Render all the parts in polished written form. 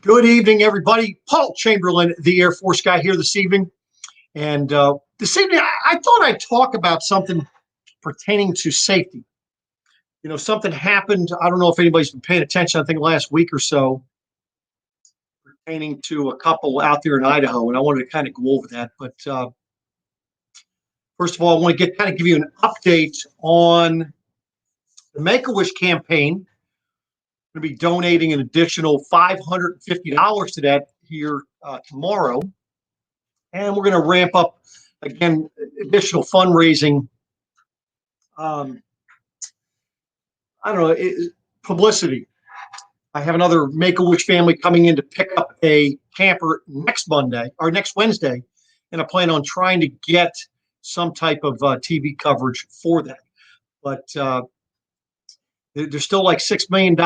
Good evening, everybody. Paul Chamberlain, the Air Force guy, here this evening. And this evening, I thought I'd talk about something pertaining to safety. You know, something happened. I don't know if anybody's been paying attention, I think last week or so, pertaining to a couple out there in Idaho. And I wanted to kind of go over that. But first of all, I want to give you an update on the Make-A-Wish campaign. Going to be donating an additional $550 to that here tomorrow, and we're going to ramp up again additional fundraising. I don't know, publicity. I have another Make-A-Wish family coming in to pick up a camper next Monday or next Wednesday, and I plan on trying to get some type of TV coverage for that. But there's still like $6 million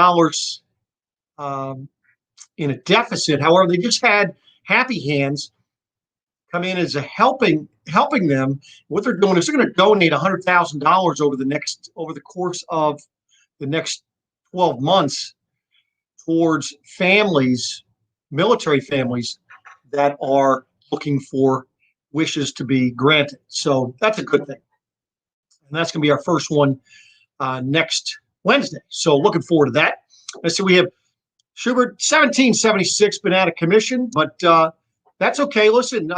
in a deficit. However, they just had Happy Hands come in as a helping them. What they're doing is they're going to donate $100,000 over the course of the next 12 months towards families, military families that are looking for wishes to be granted. So that's a good thing, and that's going to be our first one next Wednesday. So looking forward to that. And so we have Schubert 1776 been out of commission, but that's okay. Listen,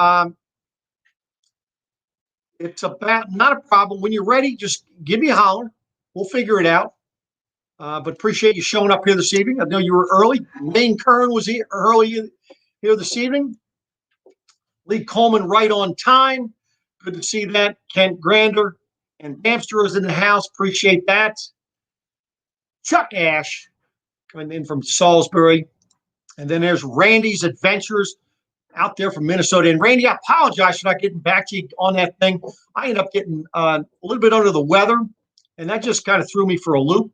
it's about not a problem. When you're ready, just give me a holler. We'll figure it out. But appreciate you showing up here this evening. I know you were early. Maine Kern was here early here this evening. Lee Coleman right on time. Good to see that. Kent Grander and Bamster is in the house. Appreciate that. Chuck Ash coming in from Salisbury. And then there's Randy's Adventures out there from Minnesota. And Randy, I apologize for not getting back to you on that thing. I ended up getting a little bit under the weather, and that just kind of threw me for a loop.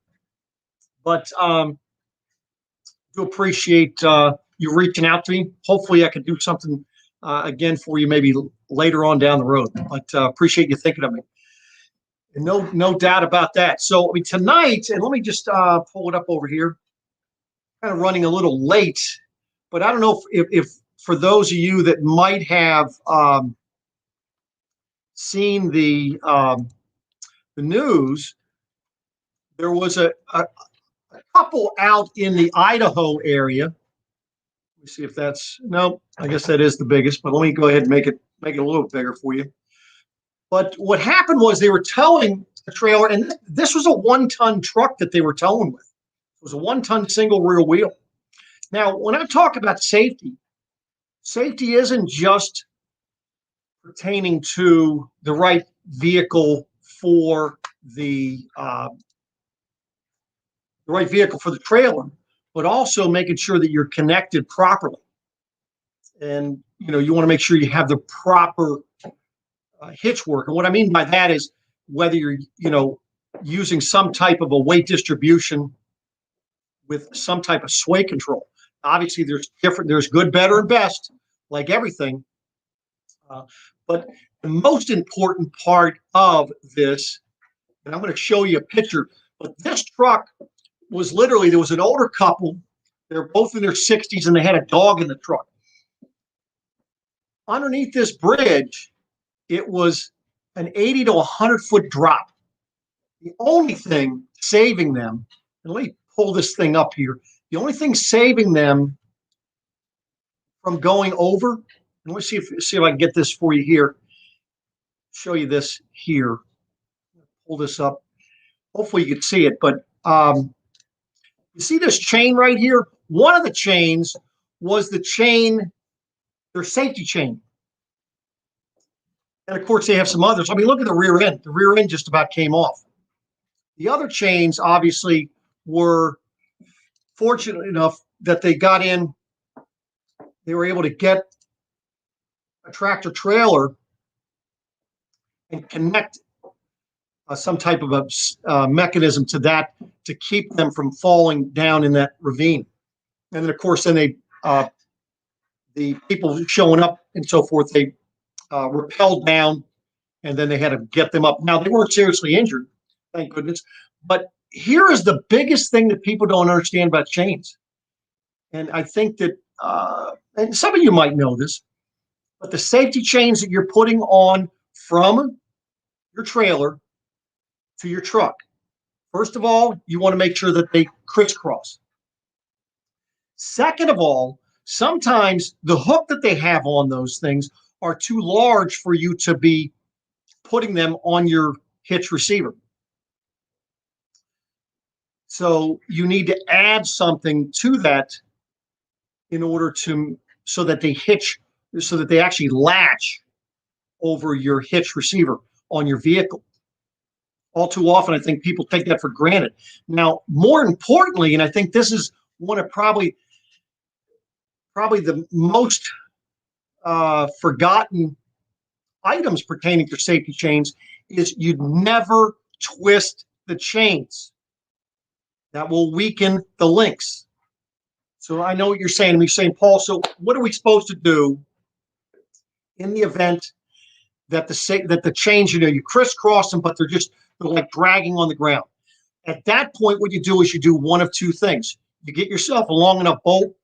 But do appreciate you reaching out to me. Hopefully I can do something again for you maybe later on down the road. But appreciate you thinking of me. And no doubt about that. So, I mean, tonight, and let me just pull it up over here. Kind of running a little late, but I don't know if for those of you that might have seen the news, there was a couple out in the Idaho area. Let me see if that's no. I guess that is the biggest, but let me go ahead and make it a little bigger for you. But what happened was they were towing a trailer, and this was a 1-ton truck that they were towing with. It was a 1-ton single rear wheel. Now, when I talk about safety, safety isn't just pertaining to the right vehicle for the trailer, but also making sure that you're connected properly. And you want to make sure you have the proper hitch work. And what I mean by that is whether you're using some type of a weight distribution with some type of sway control. Obviously, there's good, better, and best, like everything. But the most important part of this, and I'm going to show you a picture, but this truck was literally, there was an older couple. They're both in their 60s, and they had a dog in the truck. Underneath this bridge, it was an 80 to 100-foot drop. The only thing saving them, and let me pull this thing up here. The only thing saving them from going over, and let me see if I can get this for you here. Show you this here. Pull this up. Hopefully you can see it, but you see this chain right here? One of the chains was their safety chain. And of course, they have some others. I mean, look at the rear end. The rear end just about came off. The other chains obviously were fortunate enough that they got in. They were able to get a tractor trailer and connect some type of a mechanism to that to keep them from falling down in that ravine. And then, of course, the people showing up and so forth, they rappelled down, and then they had to get them up. Now, they weren't seriously injured, thank goodness. But here is the biggest thing that people don't understand about chains. And I think that and some of you might know this, but the safety chains that you're putting on from your trailer to your truck, first of all, you want to make sure that they crisscross. Second of all, sometimes the hook that they have on those things are too large for you to be putting them on your hitch receiver. So you need to add something to that in order to, so that they hitch, so that they actually latch over your hitch receiver on your vehicle. All too often, I think people take that for granted. Now, more importantly, and I think this is one of probably the most forgotten items pertaining to safety chains, is you'd never twist the chains. That will weaken the links. So I know what you're saying to me, saying, Paul, so what are we supposed to do in the event that the chains, you crisscross them, but they're like dragging on the ground? At that point, what you do is you do one of two things. You get yourself a long enough bolt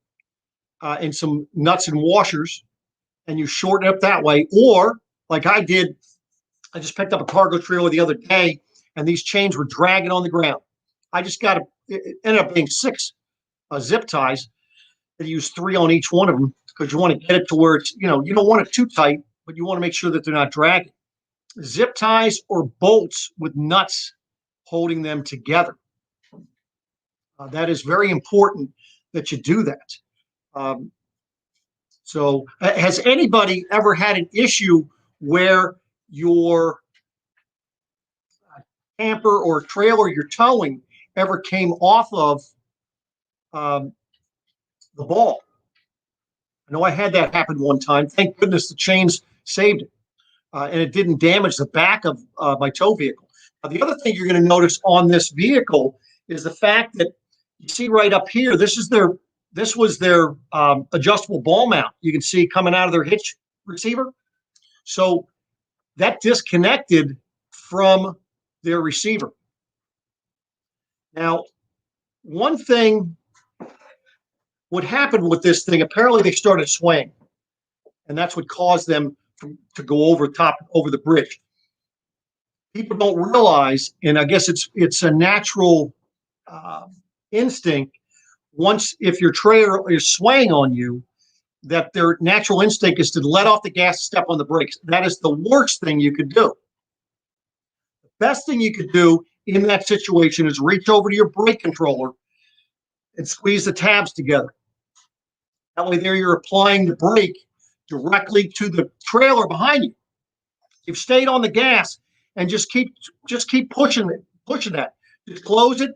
and some nuts and washers, and you shorten it up that way. Or, like I did, I just picked up a cargo trailer the other day, and these chains were dragging on the ground. It ended up being 6 zip ties. I used 3 on each one of them because you want to get it to where it's, you don't want it too tight, but you want to make sure that they're not dragging. Zip ties or bolts with nuts holding them together. That is very important that you do that. So has anybody ever had an issue where your camper or trailer you're towing ever came off of the ball? I know I had that happen one time. Thank goodness the chains saved it, and it didn't damage the back of my tow vehicle. The other thing you're going to notice on this vehicle is the fact that you see right up here, this was their adjustable ball mount. You can see coming out of their hitch receiver. So that disconnected from their receiver. Now, one thing, what happened with this thing, apparently they started swaying, and that's what caused them to go over the bridge. People don't realize, and I guess it's a natural instinct, if your trailer is swaying on you, that their natural instinct is to let off the gas, step on the brakes. That is the worst thing you could do. The best thing you could do in that situation is reach over to your brake controller and squeeze the tabs together. That way there you're applying the brake directly to the trailer behind you. You've stayed on the gas and just keep pushing that. Just close it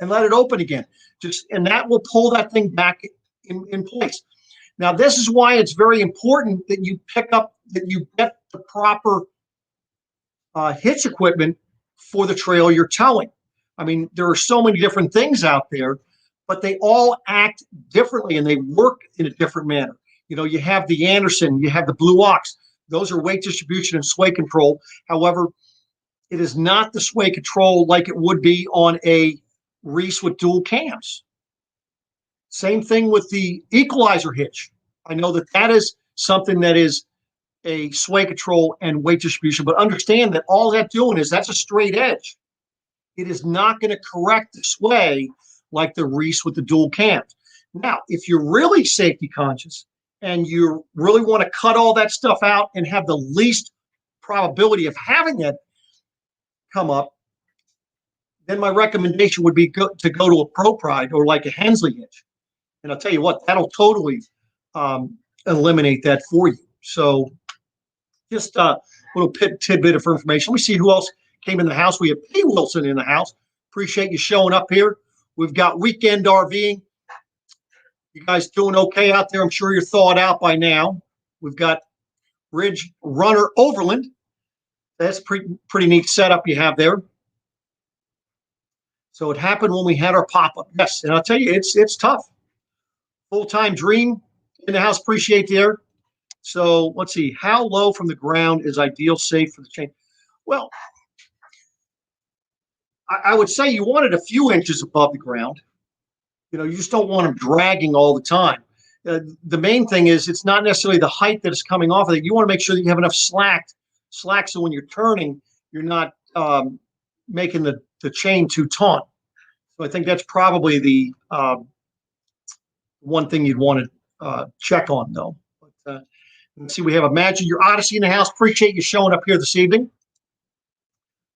and let it open again. And that will pull that thing back in place. Now, this is why it's very important that you get the proper hitch equipment for the trailer you're towing. I mean, there are so many different things out there, but they all act differently and they work in a different manner. You have the Anderson, you have the Blue Ox. Those are weight distribution and sway control. However, it is not the sway control like it would be on a Reese with dual cams. Same thing with the equalizer hitch. I know that is something that is a sway control and weight distribution, but understand that all that's doing is that's a straight edge. It is not going to correct the sway like the Reese with the dual cams. Now, if you're really safety conscious and you really want to cut all that stuff out and have the least probability of having that come up, then my recommendation would be to go to a Pro Pride or like a Hensley hitch. And I'll tell you what, that'll totally eliminate that for you. So just a little tidbit of information. Let me see who else came in the house. We have P. Wilson in the house. Appreciate you showing up here. We've got Weekend RVing. You guys doing okay out there? I'm sure you're thawed out by now. We've got Ridge Runner Overland. That's pretty neat setup you have there. So it happened when we had our pop-up. Yes, and I'll tell you, it's tough. Full-time dream in the house. Appreciate the air. So let's see. How low from the ground is ideal safe for the chain? Well, I would say you want it a few inches above the ground. You just don't want them dragging all the time. The main thing is it's not necessarily the height that is coming off of it. You want to make sure that you have enough slack so when you're turning, you're not making the chain too taut. So I think that's probably the one thing you'd want to check on, though. But, let's see, we have Imagine Your Odyssey in the house. Appreciate you showing up here this evening.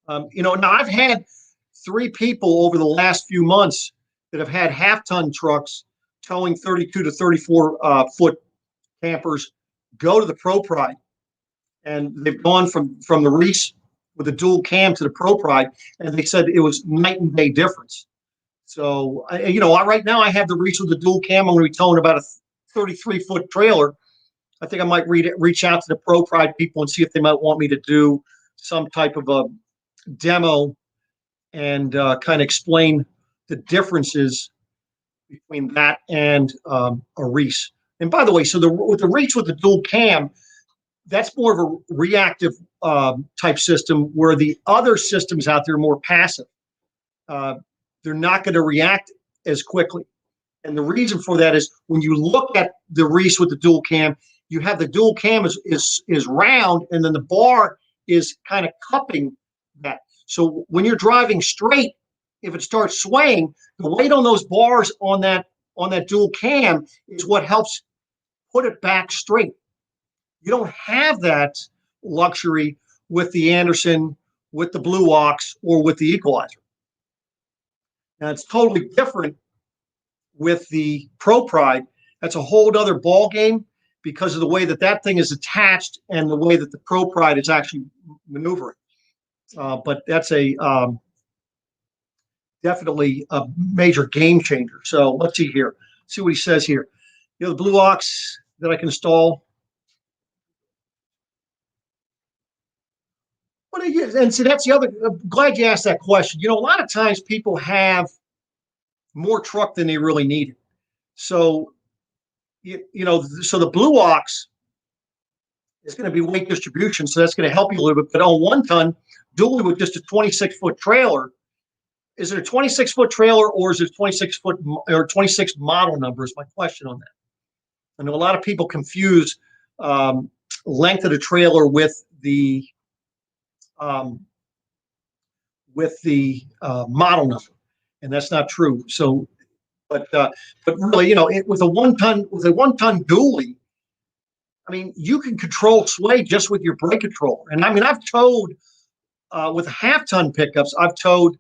Now I've had 3 people over the last few months that have had half-ton trucks towing 32 to 34 foot campers go to the Pro Pride, and they've gone from the Reese with a dual cam to the Pro Pride, and they said it was night and day difference. So, right now I have the Reese with the dual cam. I'm going to be towing about a 33-foot trailer. I think I might reach out to the Pro Pride people and see if they might want me to do some type of a demo and kind of explain the differences between that and a Reese. And by the way, so with the Reese with the dual cam, that's more of a reactive type system, where the other systems out there are more passive. They're not going to react as quickly. And the reason for that is when you look at the Reese with the dual cam, you have the dual cam is round, and then the bar is kind of cupping that. So when you're driving straight, if it starts swaying, the weight on those bars on that dual cam is what helps put it back straight. You don't have that luxury with the Anderson, with the Blue Ox, or with the Equalizer. Now it's totally different with the Pro Pride. That's a whole other ball game because of the way that thing is attached and the way that the Pro Pride is actually maneuvering. But that's definitely a major game changer. So let's see here. See what he says here. The Blue Ox that I can install. And see, that's the other. I'm glad you asked that question. A lot of times people have more truck than they really needed. So, so the Blue Ox is going to be weight distribution, so that's going to help you a little bit. But on 1 ton, dually with just a 26-foot trailer, is it a 26-foot trailer or is it 26-foot or 26 model number? Is my question on that. I know a lot of people confuse length of the trailer with the model number, and that's not true. So, but really, with a 1 ton dually, I mean, you can control sway just with your brake control. And I mean, I've towed with half-ton pickups, I've towed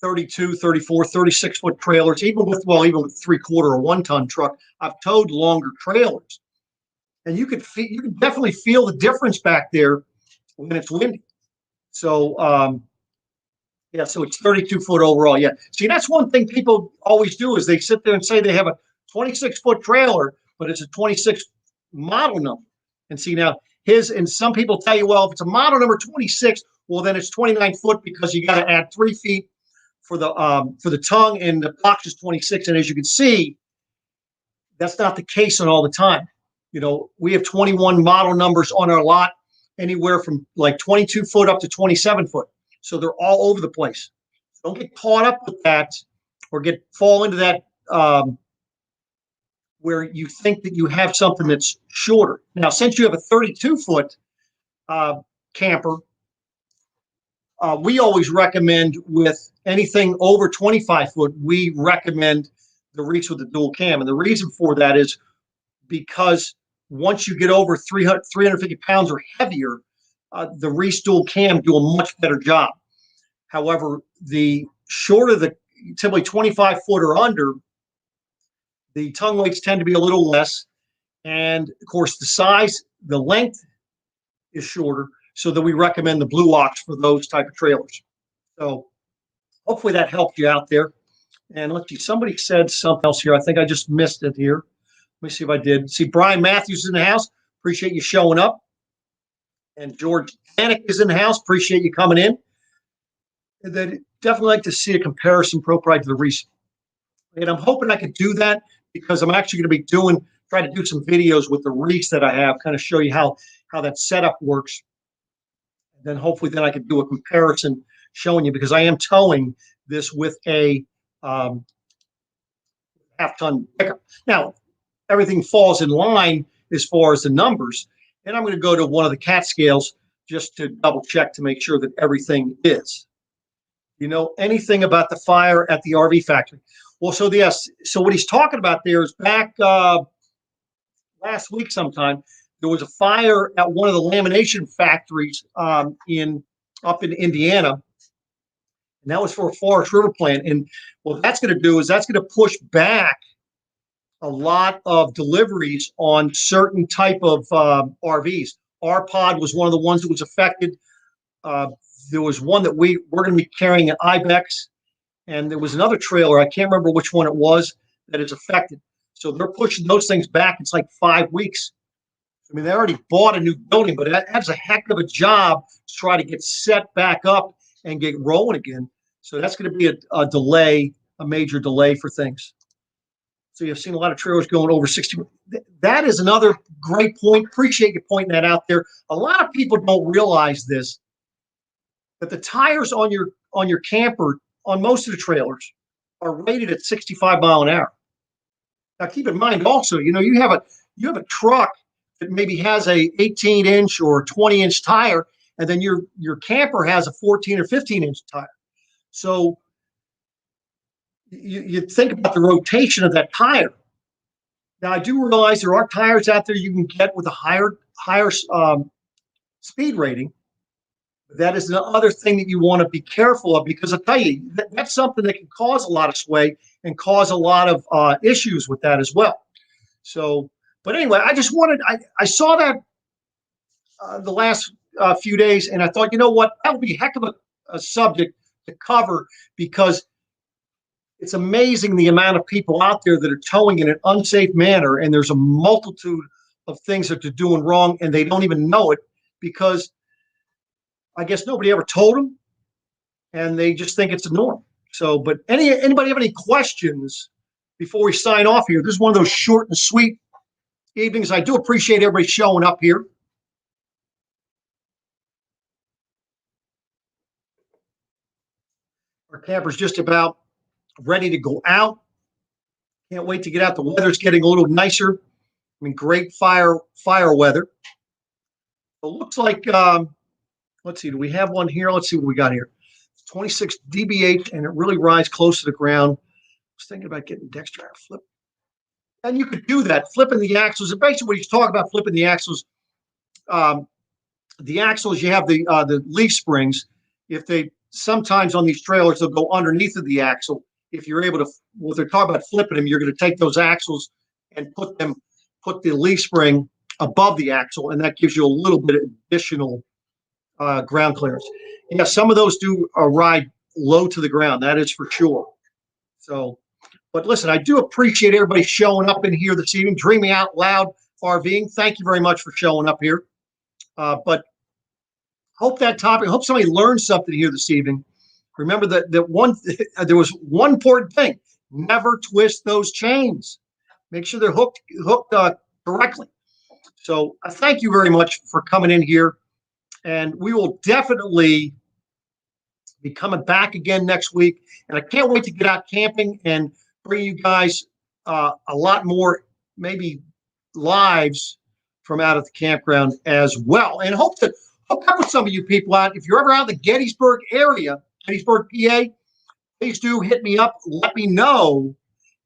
32, 34, 36-foot trailers, even with 3/4 or 1 ton truck, I've towed longer trailers. And you can definitely feel the difference back there when it's windy. So, so it's 32-foot overall. Yeah. See, that's one thing people always do is they sit there and say they have a 26-foot trailer, but it's a 26 model number. And see, now and some people tell you, well, if it's a model number 26, well, then it's 29 foot because you got to add 3 feet for the tongue, and the box is 26. And as you can see, that's not the case on all the time. We have 21 model numbers on our lot, anywhere from like 22 foot up to 27 foot. So they're all over the place. Don't get caught up with that or fall into that where you think that you have something that's shorter. Now, since you have a 32-foot camper, we always recommend with anything over 25 foot, we recommend the Reese with the dual cam. And the reason for that is because once you get over 350 pounds or heavier, the Reese dual cam do a much better job. However, the shorter typically 25 foot or under, the tongue weights tend to be a little less. And of course, the length is shorter, so that we recommend the Blue Ox for those type of trailers. So hopefully that helped you out there. And let's see, somebody said something else here. I think I just missed it here. Let me see if I did. See, Brian Matthews is in the house. Appreciate you showing up. And George Danik is in the house. Appreciate you coming in. And then definitely like to see a comparison Pro Pride to the Reese. And I'm hoping I could do that because I'm actually going to be try to do some videos with the Reese that I have, kind of show you how that setup works. And then hopefully I could do a comparison showing you, because I am towing this with a half-ton pickup. Now, everything falls in line as far as the numbers. And I'm going to go to one of the CAT scales just to double check to make sure that everything is. You know anything about the fire at the RV factory? Well, so yes, so what he's talking about there is back last week sometime, there was a fire at one of the lamination factories up in Indiana, and that was for a Forest River plant. And what that's going to do is that's going to push back a lot of deliveries on certain type of RVs. Our pod was one of the ones that was affected. There was one that we're going to be carrying an ibex, and there was another trailer, I can't remember which one it was, that is affected. So they're pushing those things back. It's like 5 weeks. I mean, they already bought a new building, but that's a heck of a job to try to get set back up and get rolling again. So that's going to be a delay, a major delay for things. So you've seen a lot of trailers going over 60. That is another great point. Appreciate you pointing that out there. A lot of people don't realize this, that the tires on your camper, on most of the trailers, are rated at 65 mile an hour. Now keep in mind also, you know, you have a truck that maybe has a 18-inch or 20-inch tire, and then your camper has a 14 or 15-inch tire. So you think about the rotation of that tire. Now I do realize there are tires out there you can get with a higher speed rating. That is the other thing that you want to be careful of, because I'll tell you, that's something that can cause a lot of sway and cause a lot of issues with that as well. So, but anyway, I just wanted, I saw that the last few days, and I thought, you know what, that would be a heck of a subject to cover, because it's amazing the amount of people out there that are towing in an unsafe manner, and there's a multitude of things that they're doing wrong, and they don't even know it, because I guess nobody ever told them, and they just think it's a norm. So, but anybody have any questions before we sign off here? This is one of those short and sweet evenings. I do appreciate everybody showing up here. Our camper's just about ready to go out. Can't wait to get out. The weather's getting a little nicer. I mean, great fire weather. It looks like, let's see, do we have one here? Let's see what we got here. 26 dBH, and it really rides close to the ground. I was thinking about getting Dexter out flip. And you could do that, flipping the axles. And basically what he's talking about, flipping the axles, you have the leaf springs. If they, sometimes on these trailers, they'll go underneath of the axle. If you're able to, well, they're talking about flipping them, you're going to take those axles and put the leaf spring above the axle, and that gives you a little bit of additional ground clearance. Yeah, some of those do ride low to the ground. That is for sure. So, but listen, I do appreciate everybody showing up in here this evening, Dreaming Out Loud RVing. Thank you very much for showing up here. But hope somebody learned something here this evening. Remember that there was one important thing: never twist those chains. Make sure they're hooked correctly. So I thank you very much for coming in here, and we will definitely be coming back again next week. And I can't wait to get out camping and bring you guys a lot more, maybe lives from out at the campground as well. And hope to hook up with some of you people out. If you're ever out in the Gettysburg area, Gettysburg, PA, please do hit me up. Let me know,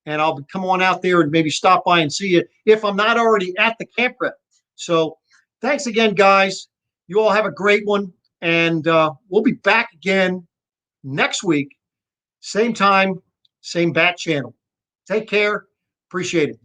and I'll come on out there and maybe stop by and see you if I'm not already at the campground. So thanks again, guys. You all have a great one, and we'll be back again next week, same time, same bat channel. Take care. Appreciate it.